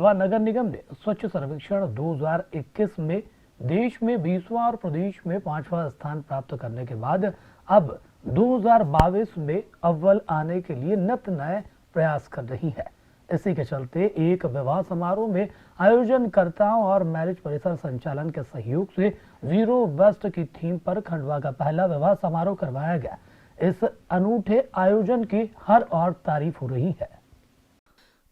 खंडवा नगर निगम ने स्वच्छ सर्वेक्षण 2021 में देश में 20वां और प्रदेश में 5वां स्थान प्राप्त करने के बाद अब 2022 में अव्वल आने के लिए नित नए प्रयास कर रही है। इसी के चलते एक विवाह समारोह में आयोजनकर्ताओं और मैरिज परिसर संचालन के सहयोग से जीरो वेस्ट की थीम पर खंडवा का पहला विवाह समारोह करवाया गया। इस अनूठे आयोजन की हर और तारीफ हो रही है।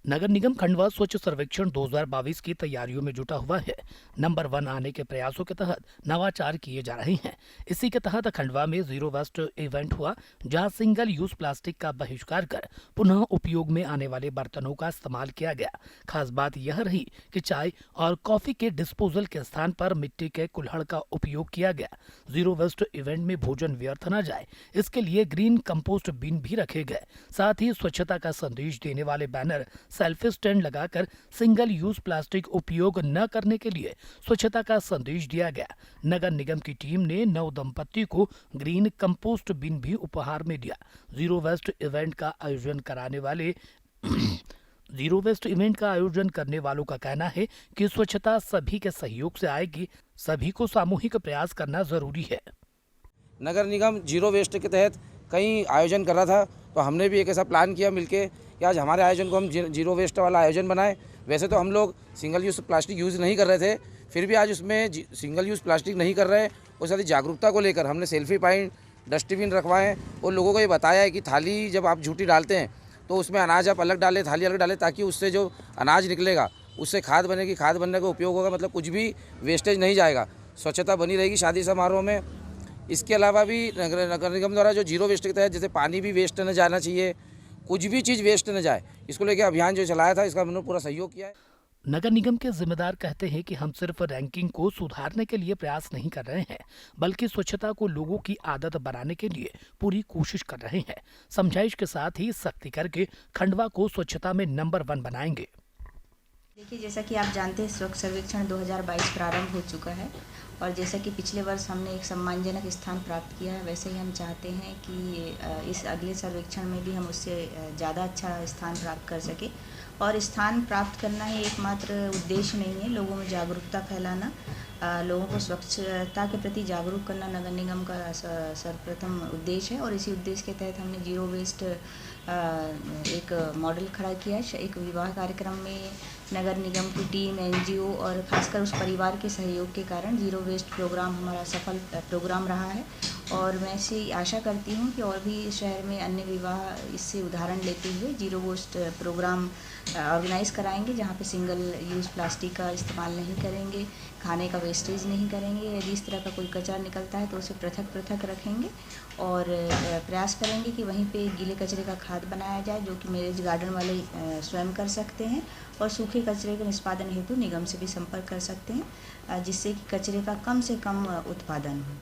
नगर निगम खंडवा स्वच्छ सर्वेक्षण 2022 की तैयारियों में जुटा हुआ है। नंबर 1 आने के प्रयासों के तहत नवाचार किए जा रहे हैं। इसी के तहत खंडवा में जीरो वेस्ट इवेंट हुआ, जहां सिंगल यूज प्लास्टिक का बहिष्कार कर पुनः उपयोग में आने वाले बर्तनों का इस्तेमाल किया गया। खास बात यह रही कि चाय और कॉफी के डिस्पोजल के स्थान पर मिट्टी के कुल्हड़ का उपयोग किया गया। जीरो वेस्ट इवेंट में भोजन व्यर्थ न जाए, इसके लिए ग्रीन कंपोस्ट बिन भी रखे गए। साथ ही स्वच्छता का संदेश देने वाले बैनर, सेल्फी स्टैंड लगाकर सिंगल यूज प्लास्टिक उपयोग न करने के लिए स्वच्छता का संदेश दिया गया। नगर निगम की टीम ने नव दंपत्ति को ग्रीन कंपोस्ट बिन भी उपहार में दिया। जीरो वेस्ट इवेंट का आयोजन करने वालों का कहना है कि स्वच्छता सभी के सहयोग से आएगी। सभी को सामूहिक प्रयास करना जरूरी है। नगर निगम जीरो वेस्ट के तहत कई आयोजन कर रहा था, तो हमने भी एक ऐसा प्लान किया मिलके कि आज हमारे आयोजन को हम जीरो वेस्ट वाला आयोजन बनाएं। वैसे तो हम लोग सिंगल यूज़ प्लास्टिक यूज़ नहीं कर रहे थे, फिर भी आज उसमें सिंगल यूज़ प्लास्टिक नहीं कर रहे हैं। और साथ ही जागरूकता को लेकर हमने सेल्फी पॉइंट, डस्टबिन रखवाएं और लोगों को ये बताया है कि थाली जब आप झूठी डालते हैं तो उसमें अनाज आप अलग डालें, थाली अलग डालें, ताकि उससे जो अनाज निकलेगा उससे खाद बनेगी, खाद बनने का उपयोग होगा, मतलब कुछ भी वेस्टेज नहीं जाएगा, स्वच्छता बनी रहेगी शादी समारोह में। इसके अलावा भी नगर निगम द्वारा जो जीरो वेस्ट के तहत जैसे पानी भी वेस्ट न जाना चाहिए, कुछ भी चीज़ वेस्ट न जाए, इसको लेकर अभियान जो चलाया था, इसका हमने पूरा सहयोग किया है। नगर निगम के जिम्मेदार कहते हैं कि हम सिर्फ रैंकिंग को सुधारने के लिए प्रयास नहीं कर रहे हैं, बल्कि स्वच्छता को लोगों की आदत बनाने के लिए पूरी कोशिश कर रहे हैं। समझाइश के साथ ही सख्ती करके खंडवा को स्वच्छता में नंबर 1 बनाएंगे। देखिए, जैसा कि आप जानते हैं, स्वच्छ सर्वेक्षण 2022 प्रारंभ हो चुका है और जैसा कि पिछले वर्ष हमने एक सम्मानजनक स्थान प्राप्त किया है, वैसे ही हम चाहते हैं कि इस अगले सर्वेक्षण में भी हम उससे ज़्यादा अच्छा स्थान प्राप्त कर सकें। और स्थान प्राप्त करना ही एकमात्र उद्देश्य नहीं है, लोगों में जागरूकता फैलाना, लोगों को स्वच्छता के प्रति जागरूक करना नगर निगम का सर्वप्रथम उद्देश्य है। और इसी उद्देश्य के तहत हमने जीरो वेस्ट एक मॉडल खड़ा किया है। एक विवाह कार्यक्रम में नगर निगम की टीम, एनजीओ और खासकर उस परिवार के सहयोग के कारण जीरो वेस्ट प्रोग्राम हमारा सफल प्रोग्राम रहा है। और मैं ऐसी आशा करती हूँ कि और भी शहर में अन्य विवाह इससे उदाहरण लेते हुए जीरो वेस्ट प्रोग्राम ऑर्गेनाइज कराएंगे, जहाँ पे सिंगल यूज़ प्लास्टिक का इस्तेमाल नहीं करेंगे, खाने का वेस्टेज नहीं करेंगे। यदि इस तरह का कोई कचरा निकलता है तो उसे पृथक पृथक रखेंगे और प्रयास करेंगे कि वहीं पे गीले कचरे का खाद बनाया जाए, जो कि मैरिज गार्डन वाले स्वयं कर सकते हैं। और सूखे कचरे के निष्पादन हेतु निगम से भी संपर्क कर सकते हैं, जिससे कि कचरे का कम से कम उत्पादन हो।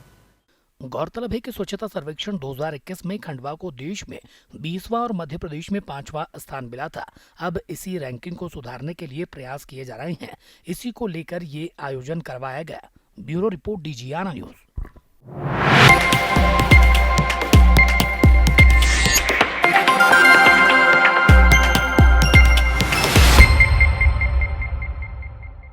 गौरतलब है कि स्वच्छता सर्वेक्षण 2021 में खंडवा को देश में 20वां और मध्य प्रदेश में 5वां स्थान मिला था। अब इसी रैंकिंग को सुधारने के लिए प्रयास किए जा रहे हैं। इसी को लेकर ये आयोजन करवाया गया। Bureau report, DGNA news.